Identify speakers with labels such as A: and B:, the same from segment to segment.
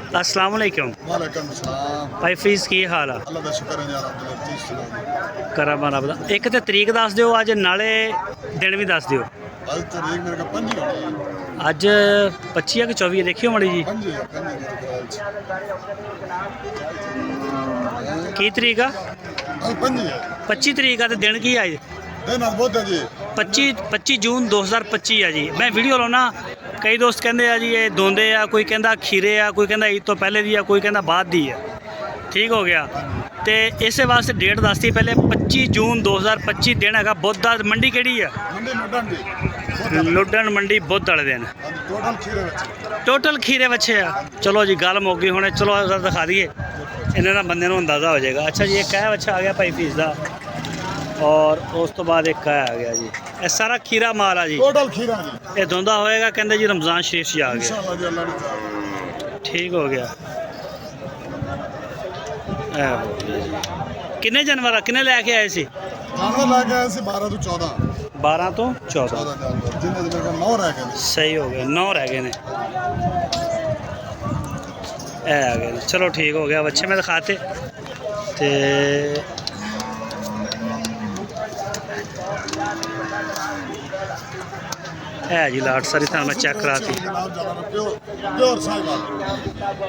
A: अस्सलाम वालेकुम
B: वालेकुम सलाम।
A: भाई फीस की हाल आ
B: अल्लाह दा शुक्र है यार अब्दुल लतीफ सुना।
A: करा रब दा एक ते तरीक दस दिओ अज नाले दिन भी दस दिओ
B: आज तारीख मेरे को 5 होनी
A: अज 25 है कि 24 है देखियो मड़ी जी
B: 5 है 5 मेरे ख्याल
A: की तरीक आ
B: आज 5 है
A: 25 तरीक आ ते दिन की अज
B: दिन आज बहुत है जी
A: 25 जून 2025 है जी। मैं वीडियो लाना कई दोस्त कहते हैं जी ये दोंदे आ कोई कहता खीरे आ कोई कहता ईद तो पहले दी आ कोई कहता बाद दी है। ठीक हो गया तो इस वास्ते डेट दसती पहले 25 जून 2025 दिन है बुध दा मंडी केड़ी है
B: मंडी लुडन जी
A: लुडन मंडी बुध वाले दिन
B: टोटल खीरे बच्चे
A: टोटल खीरे बच्चे आ। चलो जी गल मुक गई हुणे चलो अगर दिखा दिए इन्होंने बंदे को अंदाज़ा हो जाएगा। अच्छा जी एक है बच्चा आ गया भाई फीस का और उस तो बाद एक आ गया जी ये सारा खीरा माल आ जी
B: टोटल खीरा जी
A: ये धुंधा होएगा कहते जी रमज़ान शरीफ से आ गया।
B: इंशाल्लाह जी अल्लाह ने
A: ठीक हो गया किन्ने जानवर किन्ने लैके आए सी
B: जानवर लेके आए सी 12 तो 14
A: 12 तो 14
B: जानवर जिन्हें मेरे को 9 रह गए
A: सही हो गया 9 रह गए ने आ गए चलो ठीक हो गया बच्चे में दिखाते ते है जी लाट सारी थान मैं चेक कराती
B: प्योर साहिवाल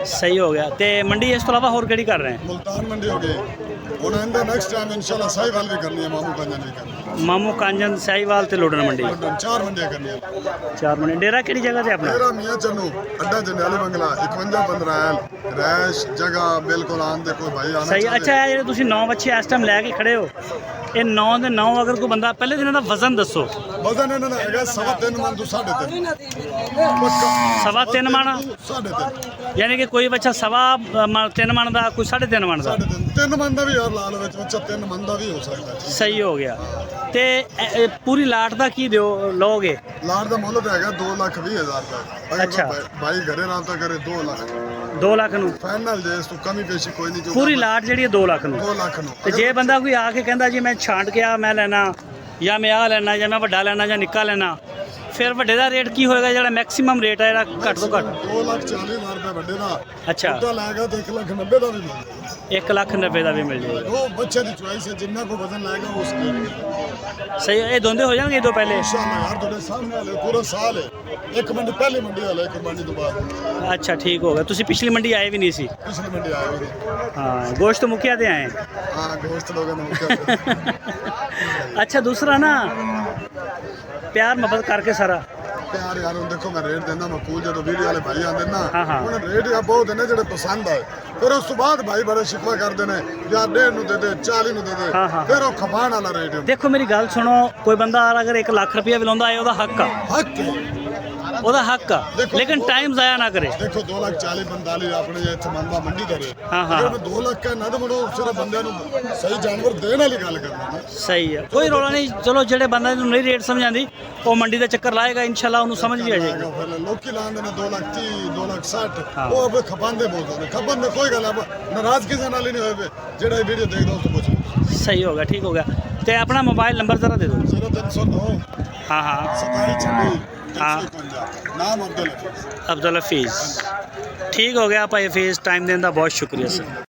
A: सही हो गया तो मंडी इस तो अलावा होर केड़ी कर रहे हैं
B: मुल्तान मंडी हो गई उन्हें नेक्स्ट टाइम इंशाल्लाह साहिवाल भी करनी है मामू कांजन भी करनी है
A: मामू कांजन साहिवाल ते लोडन मंडी
B: लुडन 4 मंडियां करनी है
A: 4 मंडी डेरा केड़ी जगह ते अपना
B: मेरा मियां चन्नू अड्डा जंडियाली बंगला 51 15 रैश जगह बिल्कुल आंदे कोई भाई आना
A: सही अच्छा है ਜਿਹੜੇ ਤੁਸੀਂ 9 ਬੱਚੇ ਇਸ ਟਾਈਮ ਲੈ ਕੇ ਖੜੇ ਹੋ ਇਹ 9 ਦੇ 9 ਅਗਰ ਕੋਈ ਬੰਦਾ ਪਹਿਲੇ ਦਿਨ ਦਾ ਵਜ਼ਨ ਦੱਸੋ
B: वजन इन्होंने हैगा 3.5 मन तो 3.5
A: सवा 3 मण
B: 3.5
A: यानी कि कोई बच्चा सवा 3 मण ਦਾ ਕੋਈ 3.5 ਮਣ ਦਾ
B: 3 मन का भी यार लाल ਵਿੱਚ ਬੱਚਾ 3 मन का भी हो सकता है
A: ਸਹੀ ਹੋ ਗਿਆ ਤੇ ਪੂਰੀ ਲਾਟ ਦਾ ਕੀ ਦਿਓ ਲੋਗੇ
B: लाट का मुੱਲ ਤਾਂ ਹੈਗਾ 2,20,000 रुपए अगर
A: अच्छा।
B: भाई घरे रात करे 2 लाख
A: 2 ਲੱਖ ਨੂੰ
B: फाइनल जे इस तो कमी पेशी कोई नहीं जो
A: ਪੂਰੀ ਲਾਟ ਜਿਹੜੀ ਹੈ 2 ਲੱਖ ਨੂੰ
B: 2 लाख नु
A: ਤੇ ਜੇ ਬੰਦਾ ਕੋਈ ਆ ਕੇ ਕਹਿੰਦਾ ਜੀ ਮੈਂ ਛਾਂਟ ਕੇ ਆ ਮੈਂ ਲੈਣਾ ਜਾਂ ਮੈਂ ਆ ਲੈਣਾ ਜਾਂ ਮੈਂ ਵੱਡਾ ਲੈਣਾ ਜਾਂ ਨਿੱਕਾ ਲੈਣਾ ਫਿਰ ਵੱਡੇ ਦਾ ਰੇਟ ਕੀ ਹੋਏਗਾ ਜਿਹੜਾ ਮੈਕਸਿਮਮ ਰੇਟ ਹੈ ਜਿਹੜਾ ਘੱਟ ਤੋਂ ਘੱਟ
B: 2,40,000 रुपए ਵੱਡੇ ਦਾ
A: ਅੱਛਾ
B: ਛੋਟਾ ਲੈਗਾ ਤਾਂ 1,90,000 ਦਾ ਵੀ ਮਿਲ
A: 1,90,000 ਦਾ ਵੀ ਮਿਲ ਜਾਏਗਾ
B: ਉਹ ਬੱਚੇ ਦੀ ਚੁਆਇਸ ਹੈ ਜਿੰਨਾ ਕੋ ਵਜ਼ਨ ਲਾਏਗਾ ਉਸ ਨੇ
A: ਸਹੀ ਇਹ ਦੋਂਦੇ ਹੋ ਜਾਣਗੇ ਦੋ ਪਹਿਲੇ
B: इंशाल्लाह यार ਤੁਹਾਡੇ ਸਾਹਮਣੇ ਵਾਲੇ ਪੂਰਾ ਸਾਲ ਹੈ ਇੱਕ ਮੰਡੀ ਪਹਿਲੀ ਮੰਡੀ ਵਾਲਾ ਇੱਕ ਮੰਡੀ ਤੋਂ ਬਾਅਦ
A: ਅੱਛਾ ਠੀਕ ਹੋ ਗਿਆ ਤੁਸੀਂ ਪਿਛਲੀ ਮੰਡੀ ਆਏ ਵੀ ਨਹੀਂ ਸੀ
B: ਪਿਛਲੀ ਮੰਡੀ ਆਏ ਹੋਏ
A: हाँ गोश्त मुखिया दे आए हैं।
B: हाँ दोस्त लोगों ने मुझे
A: अच्छा दूसरा ना प्यार मोहब्बत करके सारा
B: प्यार यार ਹੁਣ ਦੇਖੋ ਮੈਂ ਰੇਟ ਦਿੰਦਾ ਮਕੂਲ ਜਦੋਂ ਵੀਡੀਓ ਵਾਲੇ ਭਾਈ ਆਉਂਦੇ ਨਾ
A: ਹਾਂ, ਹਾਂ।
B: ਉਹਨਾਂ ਰੇਟ ਆ ਬਹੁਤ ਨੇ ਜਿਹੜੇ ਪਸੰਦ ਆਏ ਫਿਰ ਉਸ ਤੋਂ ਬਾਅਦ ਭਾਈ ਬੜੇ ਸ਼ਿਕਵਾ ਕਰਦੇ ਨੇ ਯਾਰ 1.5 ਨੂੰ ਦੇ ਦੇ 40 ਨੂੰ ਦੇ ਦੇ
A: ਹਾਂ, ਹਾਂ।
B: ਫਿਰ ਉਹ ਖਪਾਣ ਵਾਲਾ ਰੇਟ ਹੁੰਦਾ
A: देखो मेरी गल सुनो कोई बंदा अगर 1 लाख रुपया भी लाਉਂਦਾ है ਉਹਦਾ ਹੱਕ ਆ
B: ਹੱਕ ਹੈ।
A: ਉਹਦਾ ਹੱਕ ਆ
B: ਦੇਖੋ,
A: लेकिन टाइम ज़ाया ना करे
B: ਦੇਖੋ 2,40,000 45 ਆਪਣੇ ਇੱਥੇ ਮੰਨਵਾ ਮੰਡੀ ਦਾ ਰੇਟ
A: ਹਾਂ, ਹਾਂ।
B: ਅਗਰ ਮੈਂ 2 ਲੱਖ ਕਾ ਨਾ ਤਾਂ ਮੜੋ ਸਿਰਫ ਬੰਦਿਆਂ ਨੂੰ ਸਹੀ ਜਾਨਵਰ ਦੇਣ ਵਾਲੀ ਗੱਲ ਕਰਨਾ ਨਾ
A: सही है कोई रौला नहीं चलो ਜਿਹੜੇ ਬੰਦੇ ਨੂੰ ਨਹੀਂ ਰੇਟ ਸਮਝ ਆਂਦੀ ਉਹ ਮੰਡੀ ਦਾ ਚੱਕਰ ਲਾਏਗਾ ਇਨਸ਼ਾਅੱਲਾ ਉਹਨੂੰ ਸਮਝ ਵੀ ਆ ਜਾਏਗੀ
B: ਫਿਰ ਲੋਕੀ ਲਾਉਂਦੇ ਨੇ 2,30,000 2,60,000
A: ਹਾਂ।
B: ਉਹ ਆਪੇ ਖਪਾਉਂਦੇ ਬਹੁਤ ਨੇ ਖਪਨ ਦੇ ਕੋਈ ਗੱਲ ਆ ਨਾਰਾਜ਼ ਕਿਸੇ ਨਾਲ ਹੀ ਨਹੀਂ ਹੋਏ ਪਏ ਜਿਹੜਾ ਇਹ ਵੀਡੀਓ ਦੇਖਦਾ ਉਸ ਤੋਂ ਪੁੱਛ
A: सही हो गया ठीक हो गया तो अपना मोबाइल नंबर ज़रा दे दो
B: 0309
A: हाँ हाँ
B: 2726
A: हाँ।
B: 151 ਨਾਮ ਅਬਦੁਲ ਹਫੀਜ਼
A: अब्दुल हफीज़ ठीक हो गया भाई हफीज़ टाइम देने का बहुत शुक्रिया सर।